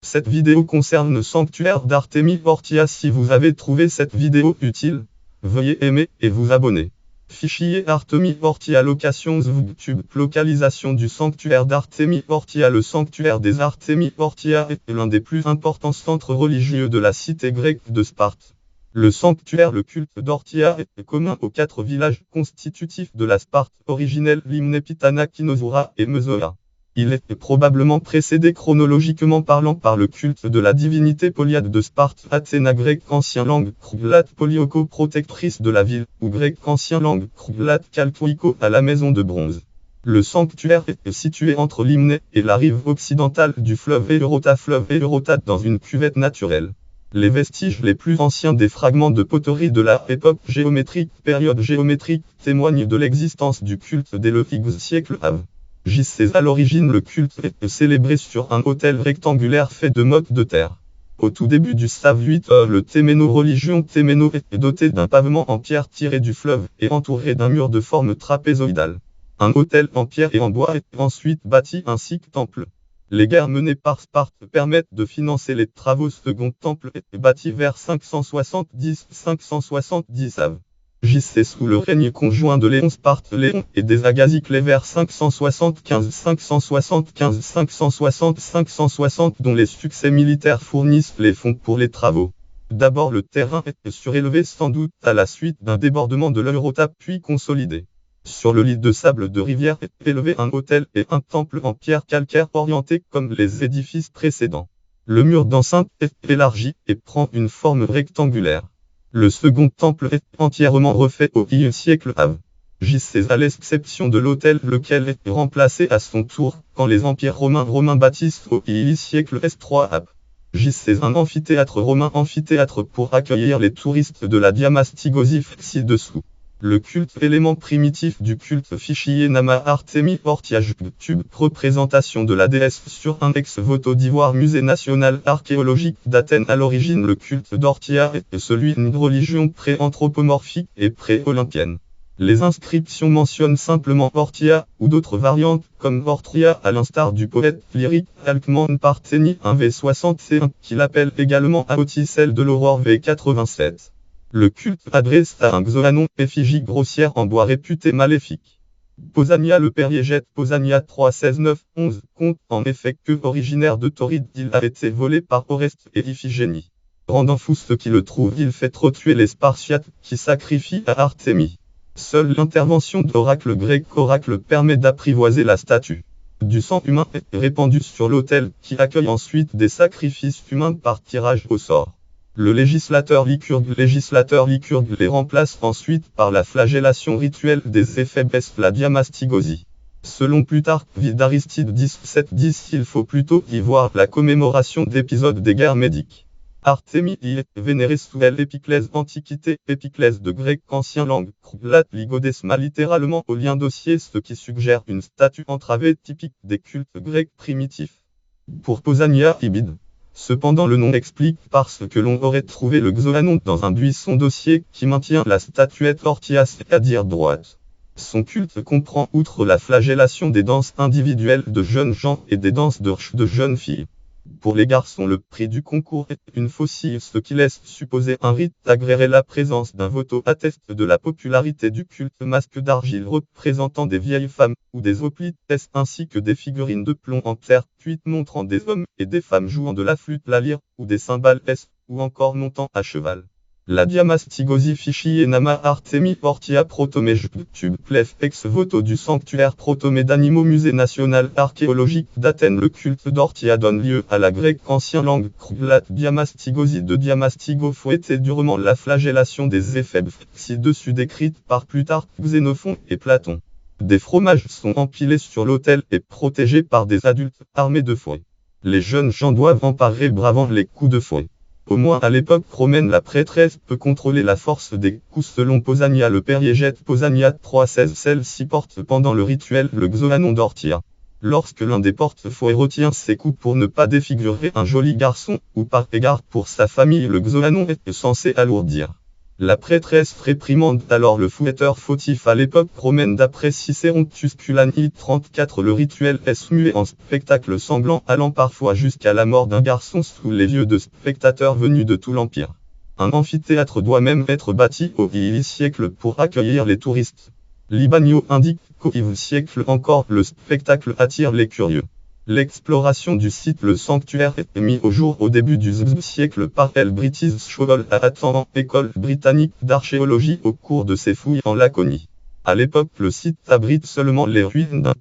Cette vidéo concerne le sanctuaire d'Artémis Orthia. Si vous avez trouvé cette vidéo utile, veuillez aimer et vous abonner. Fichier Artémis Orthia Locations YouTube. Localisation du sanctuaire d'Artémis Orthia. Le sanctuaire des Artémis Orthia est l'un des plus importants centres religieux de la cité grecque de Sparte. Le sanctuaire, le culte d'Orthia, est commun aux 4 villages constitutifs de la Sparte originelle, Limne, Pitana, Kinozoura et Mesoea. Il est probablement précédé chronologiquement parlant par le culte de la divinité Polyade de Sparte, Athéna grec ancien langue Kruglat Polyoko protectrice de la ville, ou grec ancien langue Kruglat Kalkoiko à la maison de bronze. Le sanctuaire est situé entre Limne et la rive occidentale du fleuve Eurota dans une cuvette naturelle. Les vestiges les plus anciens des fragments de poterie de la période géométrique, témoignent de l'existence du culte dès le X siècle av. J.C. À l'origine, le culte est célébré sur un autel rectangulaire fait de mottes de terre. Au tout début du stade 8, le Téméno-religion Téméno est doté d'un pavement en pierre tiré du fleuve et entouré d'un mur de forme trapézoïdale. Un autel en pierre et en bois est ensuite bâti ainsi que temple. Les guerres menées par Sparte permettent de financer les travaux. Second temple est bâti vers 570 av. J.C. sous le règne conjoint de Léon Sparte-Léon et des Agaziclés vers 560 dont les succès militaires fournissent les fonds pour les travaux. D'abord, le terrain est surélevé sans doute à la suite d'un débordement de l'Eurota puis consolidé. Sur le lit de sable de rivière est élevé un autel et un temple en pierre calcaire orienté comme les édifices précédents. Le mur d'enceinte est élargi et prend une forme rectangulaire. Le second temple est entièrement refait au I siècle av. J.C. à l'exception de l'autel lequel est remplacé à son tour quand les empires romains bâtissent au I siècle S3 av. J.C. un amphithéâtre romain pour accueillir les touristes de la Diamastigosie ci-dessous. Le culte, élément primitif du culte fichier Nama Artémis Orthia YouTube. Représentation de la déesse sur un ex-voto d'ivoire. Musée national archéologique d'Athènes. À l'origine, le culte d'Orthia est celui d'une religion pré-anthropomorphique et pré-olympienne. Les inscriptions mentionnent simplement Orthia, ou d'autres variantes, comme Orthria, à l'instar du poète lyrique Alcmane Parthénie 1v61, qui l'appelle également Aotis, celle de l'Aurore v87. Le culte adresse à un xoanon, effigie grossière en bois réputée maléfique. Pausania le Périégète Pausania 3:16-9-11 compte en effet que, originaire de Tauride, il a été volé par Oreste et Iphigénie. Rendant fou ceux qui le trouvent, il fait trop tuer les Spartiates qui sacrifient à Artémis. Seule l'intervention d'oracle grec oracle permet d'apprivoiser la statue. Du sang humain est répandu sur l'autel qui accueille ensuite des sacrifices humains par tirage au sort. Le législateur lycurgue les remplace ensuite par la flagellation rituelle des éphèbes, la diamastigosie. Selon Plutarque, vie d'Aristide 17-10, il faut plutôt y voir la commémoration d'épisodes des guerres médiques. Artémis y est vénérée sous l'épiclèse antiquité, épiclèse de grec ancien langue, Kruglat ligodesma littéralement au lien dossier, ce qui suggère une statue entravée typique des cultes grecs primitifs. Pour Pausania Ibide. Cependant, le nom explique parce que l'on aurait trouvé le xoanon dans un buisson dossier qui maintient la statuette Orthia, c'est-à-dire droite. Son culte comprend, outre la flagellation, des danses individuelles de jeunes gens et des danses de jeunes filles. Pour les garçons, le prix du concours est une faucille, ce qui laisse supposer un rite agréé. La présence d'un voto atteste de la popularité du culte. Masque d'argile représentant des vieilles femmes, ou des hoplites, ainsi que des figurines de plomb en terre cuite montrant des hommes et des femmes jouant de la flûte, la lyre, ou des cymbales, ou encore montant à cheval. La diamastigosie fichier Nama Artémis Orthia Protomée YouTube plef ex-voto du sanctuaire Protomée d'animaux. Musée national archéologique d'Athènes. Le culte d'Orthia donne lieu à la grecque ancien langue Kruglat diamastigosie de diamastigo fouetter durement la flagellation des éphèbes, ci-dessus décrite par Plutarque, Xénophon et Platon. Des fromages sont empilés sur l'autel et protégés par des adultes armés de fouets. Les jeunes gens doivent en parer bravant les coups de fouet. Au moins à l'époque romaine, la prêtresse peut contrôler la force des coups. Selon Pausania le Périégète Pausania 3:16, celle-ci porte pendant le rituel le xoanon d'Orthia. Lorsque l'un des porte-fouets retient ses coups pour ne pas défigurer un joli garçon, ou par égard pour sa famille, le xoanon est censé alourdir La prêtresse réprimande alors le fouetteur fautif à l'époque romaine d'après Cicéron Tusculani 34. Le rituel est muet en spectacle sanglant allant parfois jusqu'à la mort d'un garçon sous les yeux de spectateurs venus de tout l'Empire. Un amphithéâtre doit même être bâti au XI siècle pour accueillir les touristes. Libagno indique qu'au XI siècle encore le spectacle attire les curieux. L'exploration du site le sanctuaire est mis au jour au début du XIIe siècle par L. British School à attendant École britannique d'archéologie au cours de ses fouilles en Laconie. À l'époque le site abrite seulement les ruines d'un